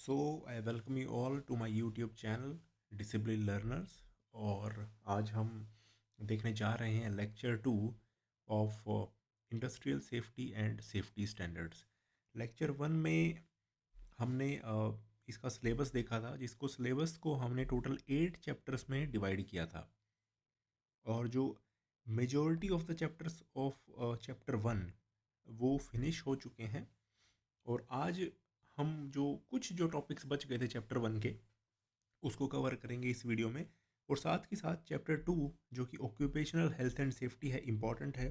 So I welcome you all to my YouTube channel Discipline Learners. और आज हम देखने जा रहे हैं lecture 2 of industrial safety and safety standards. Lecture 1 में हमने इसका सिलेबस देखा था, जिसको सिलेबस को हमने टोटल 8 चैप्टर्स में डिवाइड किया था। और जो majority of the chapters of chapter 1 वो फिनिश हो चुके हैं। और आज हम जो टॉपिक्स बच गए थे चैप्टर 1 के, उसको कवर करेंगे इस वीडियो में। और साथ ही साथ चैप्टर 2 जो कि ऑक्यूपेशनल हेल्थ एंड सेफ्टी है, इम्पॉर्टेंट है,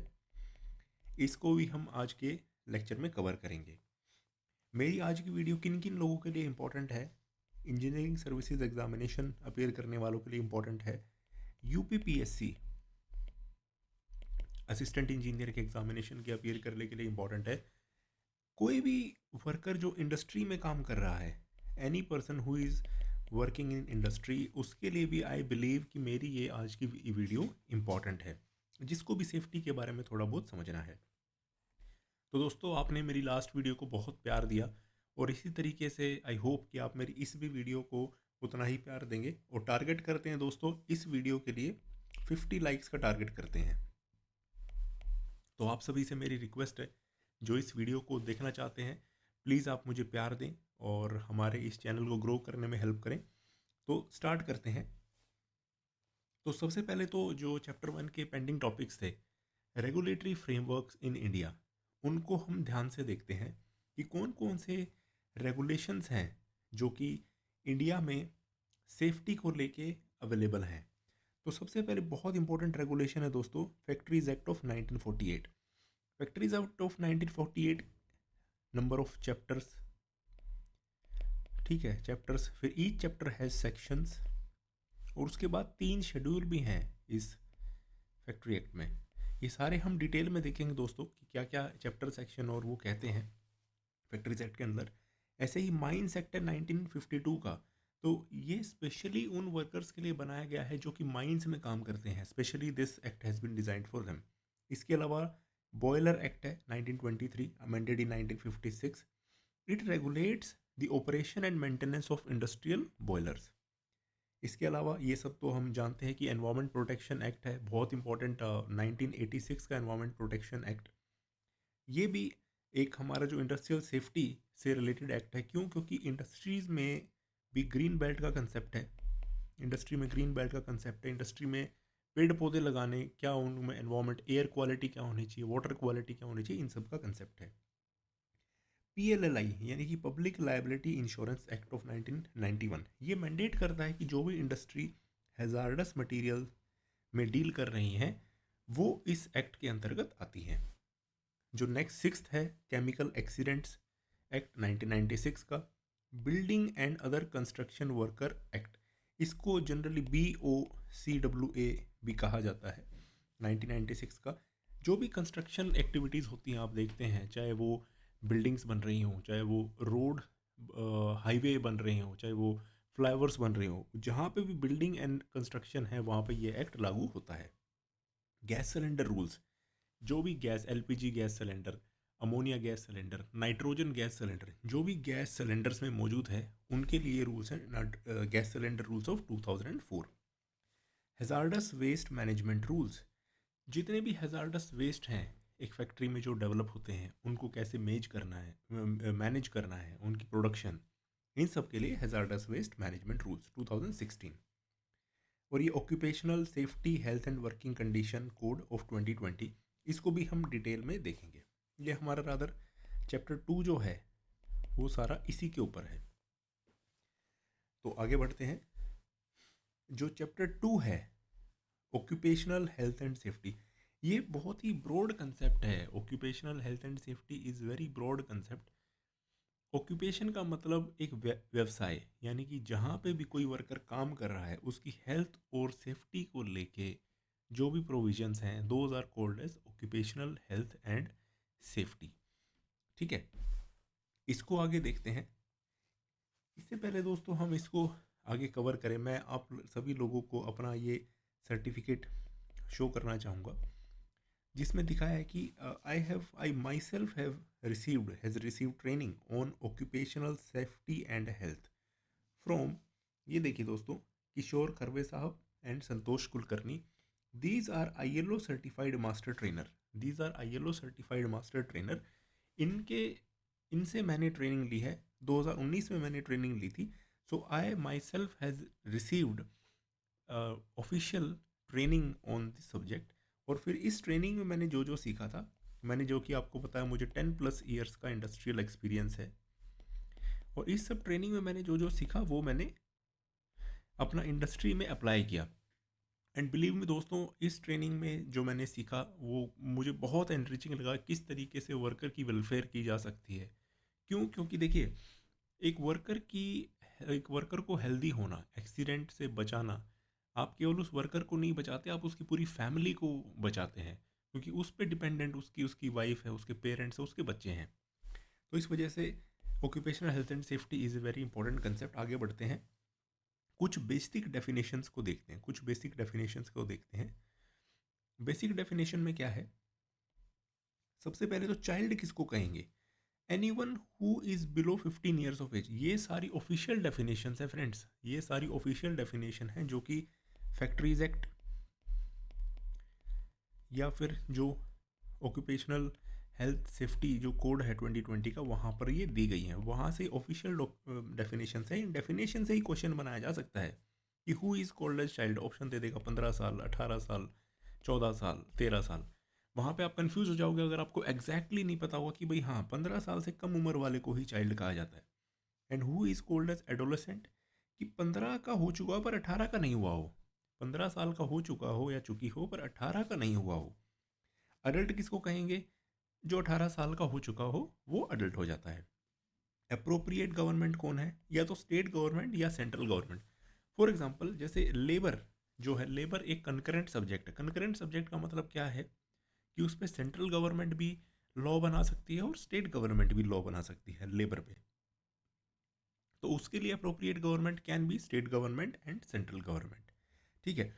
इसको भी हम आज के लेक्चर में कवर करेंगे। मेरी आज की वीडियो किन किन लोगों के लिए इम्पॉर्टेंट है? इंजीनियरिंग सर्विसेज एग्जामिनेशन अपेयर करने वालों के लिए इम्पॉर्टेंट है। यूपीपीएससी असिस्टेंट इंजीनियर के एग्जामिनेशन के अपेयर करने के लिए इम्पॉर्टेंट है। कोई भी वर्कर जो इंडस्ट्री में काम कर रहा है, any person who is working in industry, उसके लिए भी आई बिलीव कि मेरी ये आज की वीडियो इम्पॉर्टेंट है, जिसको भी सेफ्टी के बारे में थोड़ा बहुत समझना है। तो दोस्तों, आपने मेरी लास्ट वीडियो को बहुत प्यार दिया और इसी तरीके से आई होप कि आप मेरी इस भी वीडियो को उतना ही प्यार देंगे। और टारगेट करते हैं दोस्तों, इस वीडियो के लिए 50 लाइक्स का टारगेट करते हैं। तो आप सभी से मेरी रिक्वेस्ट है, जो इस वीडियो को देखना चाहते हैं, प्लीज़ आप मुझे प्यार दें और हमारे इस चैनल को ग्रो करने में हेल्प करें। तो स्टार्ट करते हैं। तो सबसे पहले तो जो चैप्टर 1 के पेंडिंग टॉपिक्स थे, रेगुलेटरी फ्रेमवर्क्स इन इंडिया, उनको हम ध्यान से देखते हैं कि कौन कौन से रेगुलेशंस हैं जो कि इंडिया में सेफ्टी को लेके अवेलेबल हैं। तो सबसे पहले बहुत इंपॉर्टेंट रेगुलेशन है दोस्तों, factories act of 1948। Factories act of 1948, number of chapters, ठीक है, चैप्टर्स, फिर ईच चैप्टर हैज सेक्शंस, और उसके बाद 3 शेड्यूल भी हैं इस फैक्ट्री एक्ट में। ये सारे हम डिटेल में देखेंगे दोस्तों कि क्या क्या चैप्टर, सेक्शन और वो कहते हैं फैक्ट्रीज एक्ट के अंदर। ऐसे ही माइंस एक्ट है 1952 का, तो ये स्पेशली उन वर्कर्स के लिए बनाया गया है जो कि माइंस में काम करते हैं। Specially this act has been designed for them. इसके अलावा बॉयलर एक्ट है 1923, amended in 1956। It regulates the operation and maintenance of industrial boilers. इसके अलावा ये सब तो हम जानते हैं कि एनवायरमेंट प्रोटेक्शन एक्ट है, बहुत इंपॉर्टेंट, 1986 का एनवायरमेंट प्रोटेक्शन एक्ट। ये भी एक हमारा जो इंडस्ट्रियल सेफ्टी से रिलेटेड एक्ट है। क्यों? क्योंकि इंडस्ट्रीज़ में भी ग्रीन बेल्ट का कंसेप्ट है। इंडस्ट्री में ग्रीन बेल्ट का कंसेप्ट है। इंडस्ट्री में पेड़ पौधे लगाने, क्या उनमें एनवायरमेंट, एयर क्वालिटी क्या होनी चाहिए, वाटर क्वालिटी क्या होनी चाहिए, इन सब का कंसेप्ट है। PLLI यानी कि public liability insurance act of 1991, ये मैंडेट करता है कि जो भी इंडस्ट्री हैजार्डस मटेरियल में डील कर रही हैं, वो इस एक्ट के अंतर्गत आती हैं। जो नेक्स्ट सिक्स्थ है, केमिकल एक्सीडेंट्स एक्ट 1996 का। Building and other construction worker act, इसको जनरली BOCWA भी कहा जाता है, 1996 का। जो भी कंस्ट्रक्शन एक्टिविटीज़ होती हैं, आप देखते हैं, चाहे वो बिल्डिंग्स बन रही हों, चाहे वो रोड, हाईवे बन रहे हों, चाहे वो फ्लाईओवर्स बन रहे हों, जहाँ पे भी बिल्डिंग एंड कंस्ट्रक्शन है, वहाँ पे ये एक्ट लागू होता है। गैस सिलेंडर रूल्स, जो भी gas, LPG gas cylinder, ammonia gas cylinder, nitrogen gas cylinder, जो भी गैस सिलेंडर्स में मौजूद है, उनके लिए रूल्स हैं gas cylinder rules of 2004। Hazardous waste management rules, जितने भी हैजार्डस वेस्ट हैं एक फैक्ट्री में जो डेवलप होते हैं, उनको कैसे मैनेज करना है, उनकी प्रोडक्शन, इन सब के लिए हैजार्डस वेस्ट मैनेजमेंट रूल्स 2016। और ये occupational safety health and working condition code of 2020, इसको भी हम डिटेल में देखेंगे। ये हमारा रादर चैप्टर 2 जो है, वो सारा इसी के ऊपर है। तो आगे बढ़ते हैं। जो चैप्टर 2 है, ऑक्यूपेशनल हेल्थ एंड सेफ्टी, ये बहुत ही ब्रॉड कंसेप्ट है। Occupational health and safety is very broad concept. Occupation का मतलब एक व्यवसाय, यानी कि जहाँ पे भी कोई वर्कर काम कर रहा है, उसकी हेल्थ और सेफ्टी को लेके जो भी प्रोविजंस हैं, those are called as occupational health and safety. ठीक है, इसको आगे देखते हैं। इससे पहले दोस्तों हम इसको आगे कवर करें, मैं आप सभी लोगों को अपना ये सर्टिफिकेट शो करना चाहूँगा। जिसमें दिखाया है कि I myself has received training on occupational safety and health from, ये देखिए दोस्तों, किशोर खरवे साहब and Santosh Kulkarni. These are ILO certified master trainer, these are ILO certified master trainer. इनके इनसे मैंने ट्रेनिंग ली है, 2019 में मैंने ट्रेनिंग ली थी। So I myself has received official training on this subject. और फिर इस ट्रेनिंग में मैंने जो जो सीखा था, मैंने जो कि आपको बताया, मुझे 10+ ईयर्स का इंडस्ट्रियल एक्सपीरियंस है, और इस सब ट्रेनिंग में मैंने जो जो सीखा वो मैंने अपना इंडस्ट्री में अप्लाई किया। एंड बिलीव मी दोस्तों, इस ट्रेनिंग में जो मैंने सीखा वो मुझे बहुत एनरिचिंग लगा, किस तरीके से वर्कर की वेलफेयर की जा सकती है। क्यों? क्योंकि देखिए, एक वर्कर की एक वर्कर को हेल्दी होना, एक्सीडेंट से बचाना, आप केवल उस वर्कर को नहीं बचाते, आप उसकी पूरी फैमिली को बचाते हैं, क्योंकि उस पर डिपेंडेंट उसकी उसकी वाइफ है, उसके पेरेंट्स है, उसके बच्चे हैं। तो इस वजह से occupational health and safety is a very important concept. आगे बढ़ते हैं, कुछ बेसिक डेफिनेशंस को देखते हैं, कुछ बेसिक डेफिनेशंस को देखते हैं। बेसिक डेफिनेशन में क्या है? सबसे पहले तो चाइल्ड किसको कहेंगे? Anyone who is below 15 years of age. ये सारी ऑफिशियल डेफिनेशंस है फ्रेंड्स, ये सारी ऑफिशियल डेफिनेशन है जो कि फैक्ट्रीज एक्ट या फिर जो ऑक्यूपेशनल हेल्थ सेफ्टी जो कोड है 2020 का, वहाँ पर ये दी गई हैं, वहाँ से ऑफिशियल डेफिनेशन है। इन डेफिनेशन से ही क्वेश्चन बनाया जा सकता है कि who is called as child. Option दे देगा 15 साल, 18 साल, 14 साल, 13 साल। वहाँ पे आप कंफ्यूज हो जाओगे अगर आपको एग्जैक्टली नहीं पता होगा कि भाई हाँ, 15 साल से कम उम्र वाले को ही चाइल्ड कहा जाता है। And who is called as adolescent, कि 15 का हो चुका हो पर 18 का नहीं हुआ हो, 15 साल का हो चुका हो या चुकी हो पर 18 का नहीं हुआ हो। अडल्ट किसको कहेंगे? जो 18 साल का हो चुका हो वो अडल्ट हो जाता है। अप्रोप्रिएट गवर्नमेंट कौन है? या तो स्टेट गवर्नमेंट या सेंट्रल गवर्नमेंट। फॉर एग्जांपल, जैसे लेबर जो है, लेबर एक कंकरेंट सब्जेक्ट है। कंकरेंट सब्जेक्ट का मतलब क्या है कि उस पर सेंट्रल गवर्नमेंट भी लॉ बना सकती है और स्टेट गवर्नमेंट भी लॉ बना सकती है लेबर पे। तो उसके लिए appropriate government can be state government and central government. ठीक है।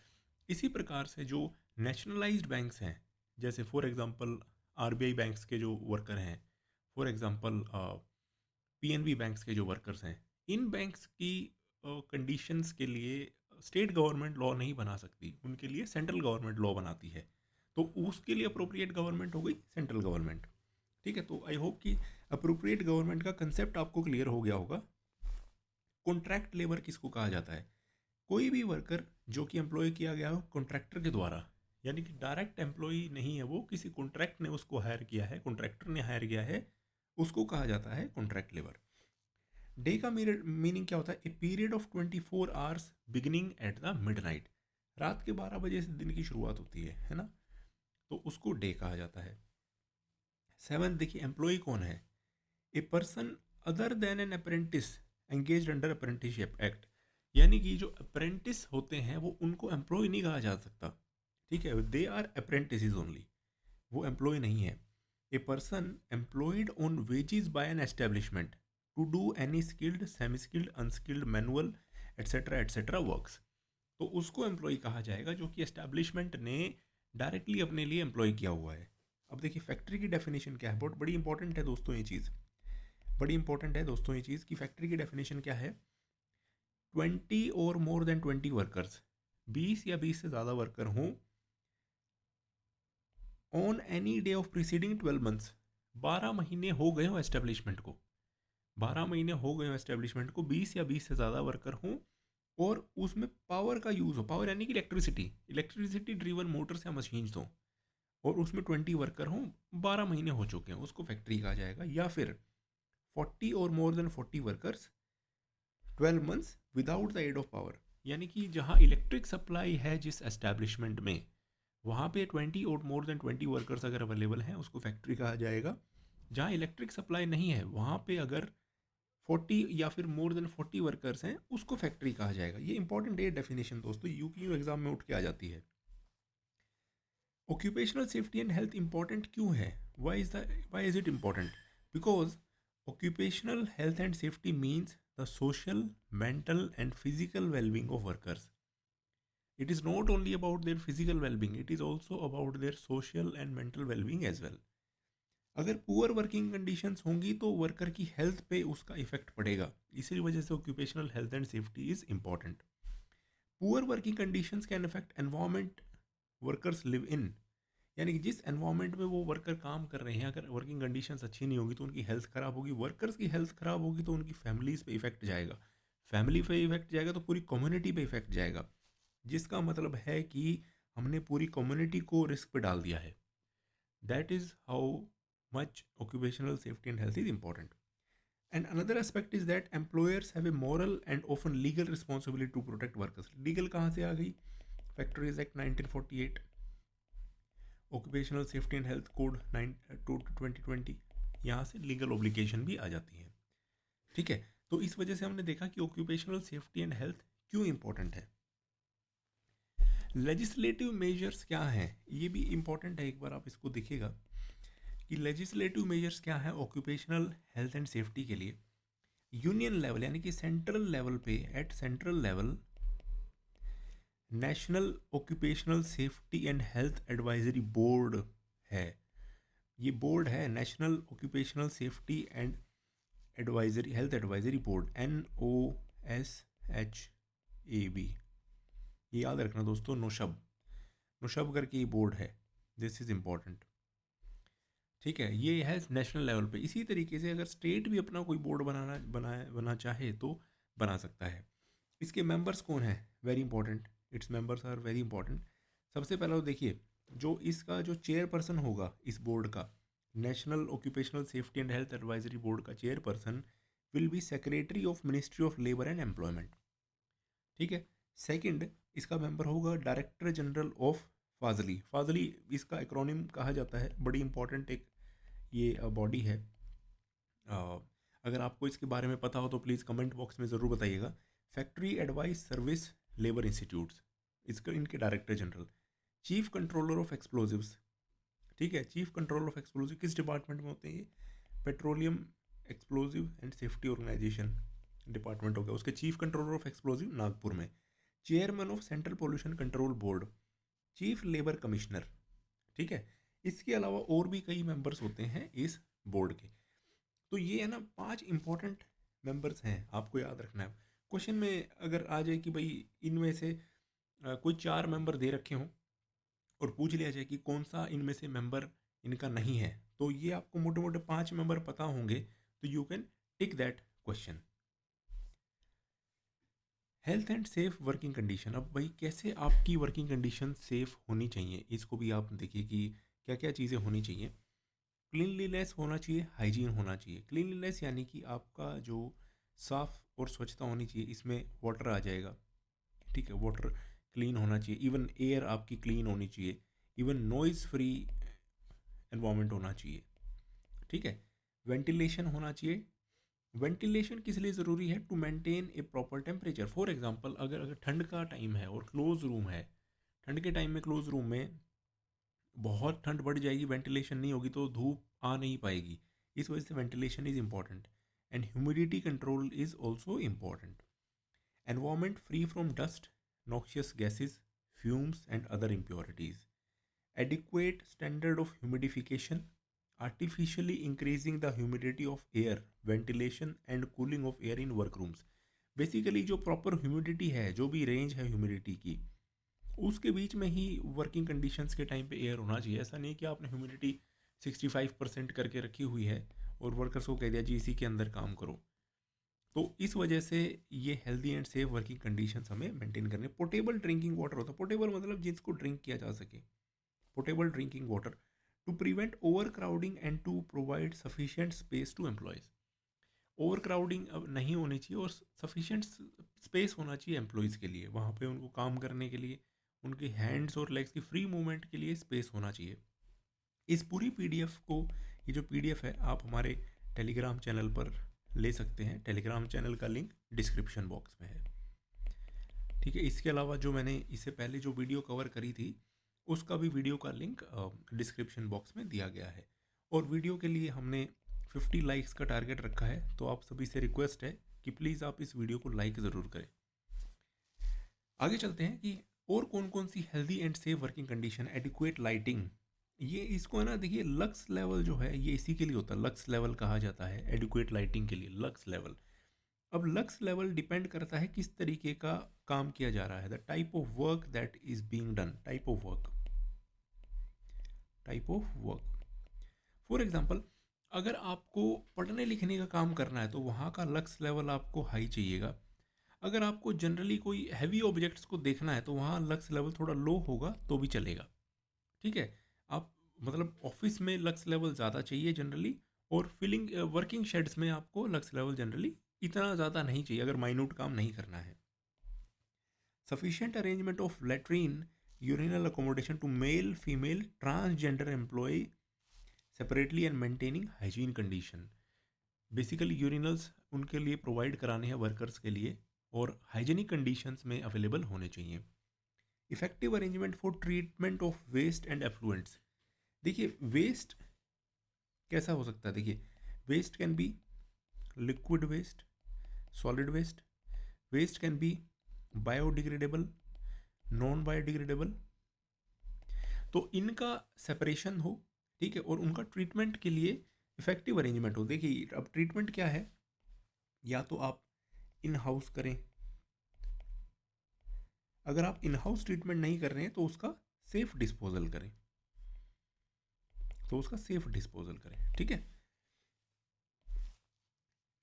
इसी प्रकार से जो नेशनलाइज्ड बैंक्स हैं, जैसे फॉर एग्जांपल RBI बैंक्स के जो वर्कर हैं, फॉर एग्जांपल PNB बैंक्स के जो वर्कर्स हैं, इन बैंक्स की कंडीशंस के लिए स्टेट गवर्नमेंट लॉ नहीं बना सकती, उनके लिए सेंट्रल गवर्नमेंट लॉ बनाती है। तो उसके लिए अप्रोप्रिएट गवर्नमेंट हो गई सेंट्रल गवर्नमेंट। ठीक है। तो आई होप कि अप्रोप्रिएट गवर्नमेंट का कंसेप्ट आपको क्लियर हो गया होगा। कॉन्ट्रैक्ट लेबर किसको कहा जाता है? कोई भी वर्कर जो कि एम्प्लॉय किया गया हो कॉन्ट्रैक्टर के द्वारा, यानी कि डायरेक्ट एम्प्लॉय नहीं है वो, किसी कॉन्ट्रैक्ट ने उसको हायर किया है, कॉन्ट्रैक्टर ने हायर किया है, उसको कहा जाता है कॉन्ट्रैक्ट लेबर। डे का मीनिंग क्या होता है? A period of 24 hours beginning at the midnight. रात के 12 बजे से दिन की शुरुआत होती है ना, तो उसको डे कहा जाता है। 7, देखिए एम्प्लॉय कौन है? A person other than an apprentice engage under apprenticeship act. यानी कि जो अप्रेंटिस होते हैं वो, उनको एम्प्लॉय नहीं कहा जा सकता। ठीक है, दे आर अप्रेंटिस ओनली, वो एम्प्लॉय नहीं है। A person employed on wages by an establishment to do any skilled, semi skilled, unskilled, manual etcetera works. तो उसको एम्प्लॉय कहा जाएगा जो कि एस्टैब्लिशमेंट ने डायरेक्टली अपने लिए एम्प्लॉय किया हुआ है। अब देखिए फैक्ट्री की डेफिनेशन क्या है, बहुत बड़ी इंपॉर्टेंट है दोस्तों ये चीज़, बड़ी इंपॉर्टेंट है दोस्तों ये चीज़ कि फैक्ट्री की डेफिनेशन क्या है। 20 और मोर देन 20 वर्कर्स, 20 या 20 से ज़्यादा वर्कर हों on any day of preceding 12 months. 12 महीने हो गए हो एस्टेब्लिशमेंट को, 12 महीने हो गए हो एस्टेब्लिशमेंट को, 20 या 20 से ज़्यादा वर्कर हों, और उसमें पावर का यूज़ हो, पावर यानी कि इलेक्ट्रिसिटी, इलेक्ट्रिसिटी ड्रीवन मोटर्स या मशीन्स हों, और उसमें 20 वर्कर हों, 12 महीने हो चुके हैं, उसको फैक्ट्री कहा जाएगा। या फिर 40 और more than 40 workers 12 months without the aid of power, यानी कि जहाँ इलेक्ट्रिक सप्लाई है जिस एस्टैब्लिशमेंट में, वहाँ पे 20 और मोर देन 20 वर्कर्स अगर अवेलेबल हैं उसको फैक्ट्री कहा जाएगा। जहाँ इलेक्ट्रिक सप्लाई नहीं है वहाँ पे अगर 40 या फिर मोर देन 40 वर्कर्स हैं उसको फैक्ट्री कहा जाएगा। ये इंपॉर्टेंट है डेफिनेशन दोस्तों, यूक्यू एग्जाम में उठ के आ जाती है। Occupational safety and health important क्यों है? Why is it important? Because occupational health and safety means the social, mental and physical well-being of workers. It is not only about their physical wellbeing, it is also about their social and mental wellbeing as well. अगर poor working conditions होंगी तो worker की health पे उसका effect पड़ेगा। इसी वजह से occupational health and safety is important. Poor working conditions can affect environment workers live in, यानी कि जिस एनवायरनमेंट में वो वर्कर काम कर रहे हैं, अगर वर्किंग कंडीशंस अच्छी नहीं होगी तो उनकी हेल्थ ख़राब होगी, वर्कर्स की हेल्थ ख़राब होगी तो उनकी फैमिलीज़ पे इफेक्ट जाएगा, फैमिली पे इफेक्ट जाएगा तो पूरी कम्युनिटी पे इफेक्ट जाएगा, जिसका मतलब है कि हमने पूरी कम्युनिटी को रिस्क पे डाल दिया है। That is how much occupational safety and health is important. And another aspect is that employers have a moral and often legal responsibility to protect workers. Legal कहाँ से आ गई? Factories act 1948, occupational safety and health code 2020, यहाँ से legal obligation भी आ जाती है। ठीक है, तो इस वजह से हमने देखा कि ऑक्यूपेशनल सेफ्टी एंड हेल्थ क्यों इंपॉर्टेंट है। लेजिस्लेटिव मेजर्स क्या हैं, ये भी इंपॉर्टेंट है, एक बार आप इसको देखिएगा कि लेजिस्लेटिव मेजर्स क्या है ऑक्यूपेशनल हेल्थ एंड सेफ्टी के लिए। यूनियन लेवल यानी कि सेंट्रल लेवल पे, at central level national occupational safety and health advisory board है। ये बोर्ड है national occupational safety and advisory health advisory board, NOSHAB। ये याद रखना दोस्तों, नोशब, नोशब करके ये बोर्ड है, दिस इज़ इम्पॉर्टेंट। ठीक है, ये है नेशनल लेवल पे। इसी तरीके से अगर स्टेट भी अपना कोई बोर्ड बना चाहे तो बना सकता है। इसके मेंबर्स कौन हैं, very important, its members are very important. सबसे पहला तो देखिए, जो इसका जो चेयरपर्सन होगा इस बोर्ड का, national occupational safety and health advisory board का chairperson will be secretary of ministry of labour and employment. ठीक है, सेकंड इसका मेंबर होगा director general of FASLI. FASLI इसका एक्रोनिम कहा जाता है, बड़ी इंपॉर्टेंट एक ये बॉडी है। अगर आपको इसके बारे में पता हो तो प्लीज़ कमेंट बॉक्स में ज़रूर बताइएगा। Factory advice service labour institutes, इसका इनके director general. Chief controller of explosives, ठीक है, चीफ कंट्रोलर ऑफ एक्सप्लोजिव किस डिपार्टमेंट में होते हैं ये, petroleum explosive and safety organisation department हो गया, उसके chief controller of explosive Nagpur में। Chairman of central pollution control board, chief labour commissioner. ठीक है, इसके अलावा और भी कई मेंबर्स होते हैं इस बोर्ड के। तो ये है ना 5 इंपॉर्टेंट मेंबर्स हैं, आपको याद रखना है। क्वेश्चन में अगर आ जाए कि भाई इनमें से कोई 4 मेंबर दे रखे हों और पूछ लिया जाए कि कौन सा इनमें से मेंबर इनका नहीं है, तो ये आपको मोटे मोटे 5 मेंबर पता होंगे, तो you can tick that question. Health and safe working condition, अब भाई कैसे आपकी वर्किंग कंडीशन सेफ होनी चाहिए, इसको भी आप देखिए कि क्या क्या चीज़ें होनी चाहिए। क्लीनलीनेस होना चाहिए, हाइजीन होना चाहिए। क्लीनलीनेस यानी कि आपका जो साफ़ और स्वच्छता होनी चाहिए, इसमें वाटर आ जाएगा। ठीक है, वाटर क्लीन होना चाहिए, इवन एयर आपकी क्लीन होनी चाहिए, इवन नॉइज़ फ्री एनवायरनमेंट होना चाहिए। ठीक है, वेंटिलेशन होना चाहिए। वेंटिलेशन किस लिए ज़रूरी है, to maintain a proper temperature. For example अगर ठंड का टाइम है और क्लोज रूम है, ठंड के टाइम में क्लोज रूम में बहुत ठंड बढ़ जाएगी, वेंटिलेशन नहीं होगी तो धूप आ नहीं पाएगी, इस वजह से ventilation is important. And humidity control is also important. Environment free from dust, noxious gases, fumes and other impurities. Adequate standard of humidification, artificially increasing the humidity of air, ventilation and cooling of air in workrooms. Basically जो proper humidity है, जो भी range है humidity की, उसके बीच में ही working conditions के time पे एयर होना चाहिए। ऐसा नहीं कि आपने ह्यूमिडिटी 65% करके रखी हुई है और वर्कर्स को कह दिया जी इसी के अंदर काम करो। तो इस वजह से ये healthy and safe working conditions हमें मेंटेन करने। पोर्टेबल ड्रिंकिंग वाटर होता है, पोर्टेबल मतलब जिसको ड्रिंक किया जा सके, portable drinking water, to prevent over crowding and to provide sufficient space to employees. Over crowding अब नहीं होनी चाहिए और सफिशिएंट स्पेस होना चाहिए एम्प्लॉयज़ के लिए, वहाँ पे उनको काम करने के लिए, उनके हैंड्स और लेग्स की फ्री मूवमेंट के लिए स्पेस होना चाहिए। इस पूरी पीडीएफ को, ये जो पीडीएफ है आप हमारे टेलीग्राम चैनल पर ले सकते हैं, टेलीग्राम चैनल का लिंक डिस्क्रिप्शन बॉक्स में है। ठीक है, इसके अलावा जो मैंने इससे पहले जो वीडियो कवर करी थी उसका भी वीडियो का लिंक डिस्क्रिप्शन बॉक्स में दिया गया है। और वीडियो के लिए हमने 50 लाइक्स का टारगेट रखा है, तो आप सभी से रिक्वेस्ट है कि प्लीज़ आप इस वीडियो को लाइक ज़रूर करें। आगे चलते हैं कि और कौन कौन सी healthy and safe working condition, adequate lighting, ये इसको है ना, देखिए लक्स लेवल जो है ये इसी के लिए होता है, लक्स लेवल कहा जाता है एडिक्वेट लाइटिंग के लिए, लक्स लेवल। अब लक्स लेवल डिपेंड करता है किस तरीके का काम किया जा रहा है, the type of work that is being done, type of work, type of work. For example, अगर आपको पढ़ने लिखने का काम करना है तो वहाँ का लक्स लेवल आपको हाई चाहिएगा। अगर आपको जनरली कोई हैवी ऑब्जेक्ट्स को देखना है तो वहाँ लक्स लेवल थोड़ा लो होगा तो भी चलेगा। ठीक है, आप मतलब ऑफिस में लक्स लेवल ज़्यादा चाहिए जनरली, और फिलिंग वर्किंग शेड्स में आपको लक्स लेवल जनरली इतना ज़्यादा नहीं चाहिए अगर माइन्यूट काम नहीं करना है। Sufficient arrangement of latrine urinal accommodation to male female transgender employ separately and maintaining hygiene condition. Basically urinals उनके लिए प्रोवाइड कराने हैं वर्कर्स के लिए, और हाइजीनिक कंडीशंस में अवेलेबल होने चाहिए। Effective arrangement for treatment of waste and effluents. देखिए वेस्ट कैसा हो सकता है, देखिए waste can be liquid waste, solid waste, waste can be biodegradable, non biodegradable. तो इनका सेपरेशन हो, ठीक है, और उनका ट्रीटमेंट के लिए इफेक्टिव अरेंजमेंट हो। देखिए अब ट्रीटमेंट क्या है, या तो आप इन हाउस करें, अगर आप इन हाउस ट्रीटमेंट नहीं कर रहे हैं तो उसका सेफ डिस्पोजल करें, तो उसका सेफ डिस्पोजल करें, ठीक है।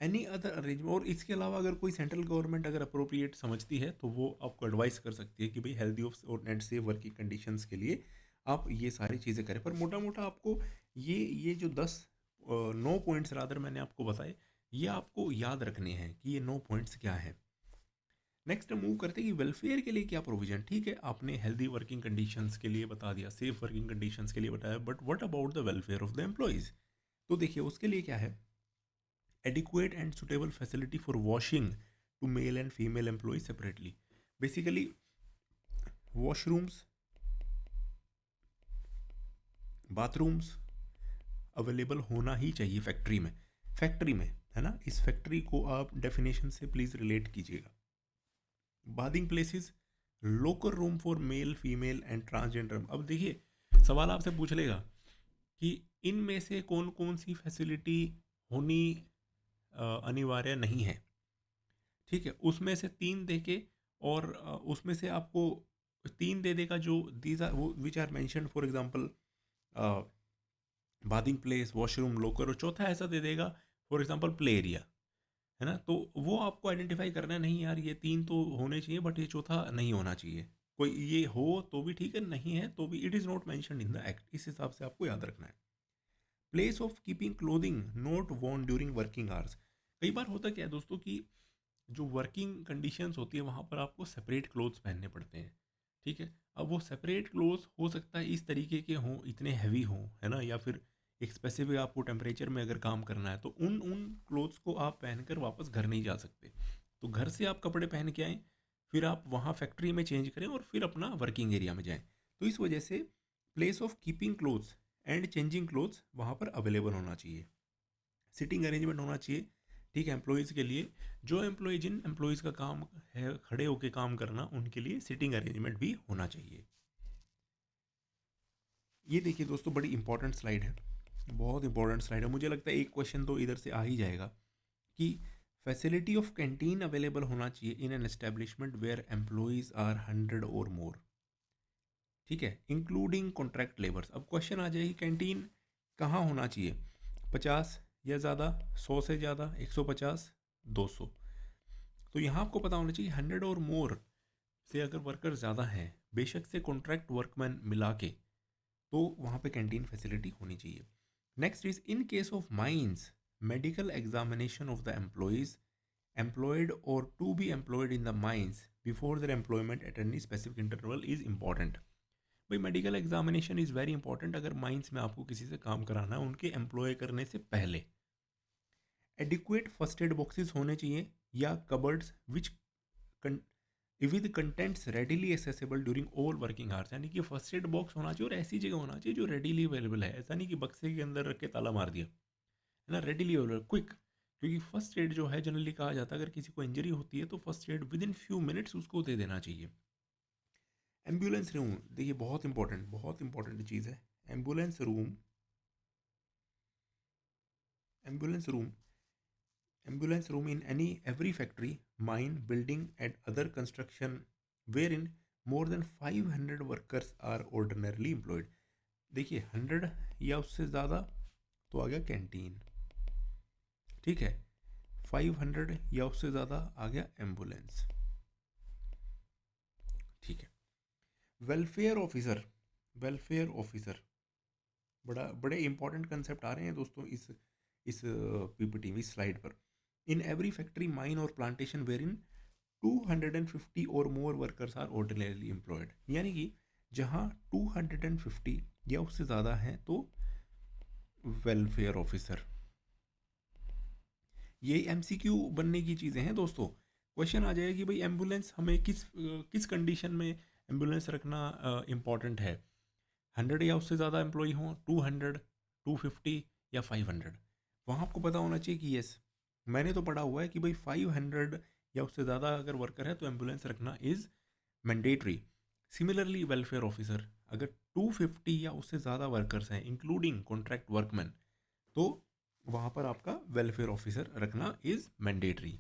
एनी अदर अरेंजमेंट, और इसके अलावा अगर कोई सेंट्रल गवर्नमेंट अगर अप्रोप्रिएट समझती है तो वो आपको एडवाइस कर सकती है कि भाई हेल्दी ऑफ और एंड सेफ वर्किंग कंडीशंस के लिए आप ये सारी चीज़ें करें। पर मोटा मोटा आपको ये जो 9 पॉइंट्स रादर मैंने आपको बताए, ये आपको याद रखने हैं कि ये 9 पॉइंट्स क्या हैं। नेक्स्ट मूव करते हैं कि वेलफेयर के लिए क्या प्रोविजन। ठीक है, आपने हेल्दी वर्किंग कंडीशंस के लिए बता दिया, सेफ वर्किंग कंडीशंस के लिए बताया, but what about the welfare of the employees. तो देखिए उसके लिए क्या है, adequate and suitable facility for washing to male and female employees separately, basically washrooms, bathrooms available होना ही चाहिए फैक्ट्री में, फैक्ट्री में है ना, इस फैक्ट्री को आप डेफिनेशन से प्लीज रिलेट कीजिएगा। Bathing places, locker room for male female and transgender. अब देखिए सवाल आपसे पूछ लेगा कि इनमें से कौन कौन सी फैसिलिटी होनी अनिवार्य नहीं है, ठीक है, उसमें से 3 दे के, और उसमें से आपको 3 दे देगा जो दीज आर वो which are mentioned, for example bathing place, washroom, locker, और चौथा ऐसा दे देगा फॉर एग्जांपल प्ले एरिया, है ना। तो वो आपको आइडेंटिफाई करना है, नहीं यार ये 3 तो होने चाहिए बट ये चौथा नहीं होना चाहिए। कोई ये हो तो भी ठीक है, नहीं है तो भी it is not mentioned in the act, इस हिसाब से आपको याद रखना है। Place of keeping clothing not worn during working hours. कई बार होता क्या है दोस्तों कि जो वर्किंग कंडीशंस होती है वहाँ पर आपको सेपरेट क्लोथ्स पहनने पड़ते हैं, ठीक है। अब वो सेपरेट क्लोथ्स हो सकता है इस तरीके के हों, इतने हैवी हों, है ना, या फिर एक स्पेसिफिक आपको टेम्परेचर में अगर काम करना है तो उन उन क्लोथ्स को आप पहनकर वापस घर नहीं जा सकते। तो घर से आप कपड़े पहन के आएँ, फिर आप वहाँ फैक्ट्री में चेंज करें और फिर अपना वर्किंग एरिया में जाएँ। तो इस वजह से place of keeping clothes and changing clothes वहाँ पर अवेलेबल होना चाहिए। सिटिंग अरेंजमेंट होना चाहिए, ठीक है, एम्प्लॉयज़ के लिए। जो एम्प्लॉय जिन एम्प्लॉयज़ का काम है खड़े होकर काम करना, उनके लिए सिटिंग अरेंजमेंट भी होना चाहिए। ये देखिए दोस्तों बड़ी इंपॉर्टेंट स्लाइड है, बहुत इंपॉर्टेंट स्लाइड है। मुझे लगता है एक क्वेश्चन तो इधर से आ ही जाएगा कि फैसिलिटी ऑफ कैंटीन अवेलेबल होना चाहिए in an establishment where employees are 100 और मोर, ठीक है, इंक्लूडिंग कॉन्ट्रैक्ट लेबर्स। अब क्वेश्चन आ जाएगी कैंटीन कहाँ होना चाहिए, 50 या ज़्यादा, 100 से ज़्यादा, 150, 200। तो यहाँ आपको पता होना चाहिए 100 और मोर से अगर वर्कर ज़्यादा हैं, बेशक से कॉन्ट्रैक्ट वर्कमैन मिला के, तो वहाँ पे कैंटीन फैसिलिटी होनी चाहिए। Next is in case of mines, medical examination of the employees employed or to be employed in the mines before their employment at any specific interval is important. भाई medical examination is very important अगर mines में आपको किसी से काम कराना है उनके एम्प्लॉय करने से पहले। एडिक्वेट फर्स्ट एड बॉक्सेस होने चाहिए या cupboards which with contents readily accessible during all working hours, यानी कि फर्स्ट एड बॉक्स होना चाहिए और ऐसी जगह होना चाहिए जो रेडीली अवेलेबल है। ऐसा नहीं कि बक्से के अंदर रख के ताला मार दिया, है ना, रेडीली अवेलेबल, क्विक। क्योंकि फर्स्ट एड जो है जनरली कहा जाता है अगर किसी को इंजरी होती है तो first aid with in few minutes उसको दे देना चाहिए। एम्बुलेंस रूम देखिए बहुत इंपॉर्टेंट चीज़ है। Ambulance room ambulance room ambulance room in every factory, mine, building and other construction wherein more than 500 workers are ordinarily employed। देखिए 100 या उससे ज़्यादा तो आ गया कैंटीन, ठीक है। 500 या उससे ज़्यादा आ गया एम्बुलेंस, ठीक है। वेलफेयर ऑफिसर बड़े इंपॉर्टेंट कंसेप्ट आ रहे हैं दोस्तों इस पीपीटी में, इस स्लाइड पर। इन एवरी फैक्ट्री, माइन और प्लांटेशन वेयर इन 250 और मोर वर्कर्स आर ऑर्डिनरली एम्प्लॉयड, यानी कि जहां 250 या उससे ज़्यादा हैं तो वेलफेयर ऑफिसर। ये एमसीक्यू बनने की चीज़ें हैं दोस्तों। क्वेश्चन आ जाएगा कि भाई एम्बुलेंस हमें किस कंडीशन में एम्बुलेंस रखना इम्पॉर्टेंट है। 100 या उससे ज़्यादा एम्प्लॉय हों, 200, 250 या 500। वहाँ आपको पता होना चाहिए कि यस, मैंने तो पढ़ा हुआ है कि भाई 500 या उससे ज़्यादा अगर वर्कर है तो एम्बुलेंस रखना is mandatory. Similarly welfare officer, अगर 250 या उससे ज़्यादा वर्कर्स हैं इंक्लूडिंग कॉन्ट्रैक्ट वर्कमैन, तो वहाँ पर आपका वेलफेयर ऑफिसर रखना इज़ मैंडेटरी।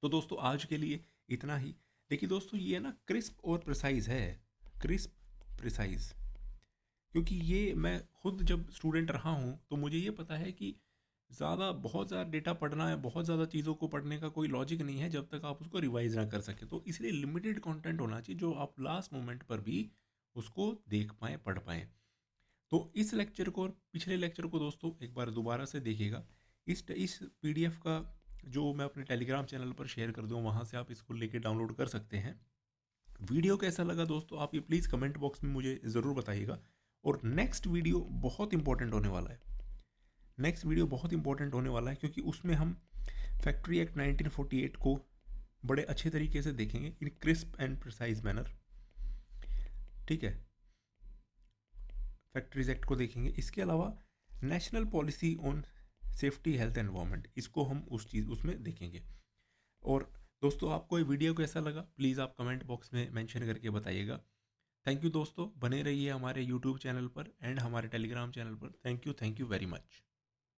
तो दोस्तों आज के लिए इतना ही। देखिए दोस्तों ये ना क्रिस्प और प्रिसाइज है, क्रिस्प प्रिसाइज, क्योंकि ये मैं खुद जब स्टूडेंट रहा हूँ तो मुझे ये पता है कि बहुत ज़्यादा डेटा पढ़ना है, बहुत ज़्यादा चीज़ों को पढ़ने का कोई लॉजिक नहीं है जब तक आप उसको रिवाइज ना कर सके। तो इसलिए लिमिटेड कंटेंट होना चाहिए जो आप लास्ट मोमेंट पर भी उसको देख पाएँ, पढ़ पाएँ। तो इस लेक्चर को और पिछले लेक्चर को दोस्तों एक बार दोबारा से देखिएगा। इस पीडीएफ का जो मैं अपने टेलीग्राम चैनल पर शेयर कर दूँ, वहाँ से आप इसको लेके डाउनलोड कर सकते हैं। वीडियो कैसा लगा दोस्तों आप ये प्लीज़ कमेंट बॉक्स में मुझे ज़रूर बताइएगा। और नेक्स्ट वीडियो बहुत इंपॉर्टेंट होने वाला है, क्योंकि उसमें हम फैक्ट्री एक्ट 1948 को बड़े अच्छे तरीके से देखेंगे इन क्रिस्प एंड प्रिसाइज मैनर, ठीक है। फैक्ट्रीज एक्ट को देखेंगे, इसके अलावा national policy on safety, health, environment, इसको हम उसमें देखेंगे। और दोस्तों आपको ये वीडियो कैसा लगा प्लीज़ आप कमेंट बॉक्स में मेंशन करके बताइएगा। थैंक यू दोस्तों, बने रहिए हमारे यूट्यूब चैनल पर एंड हमारे टेलीग्राम चैनल पर। Thank you very much.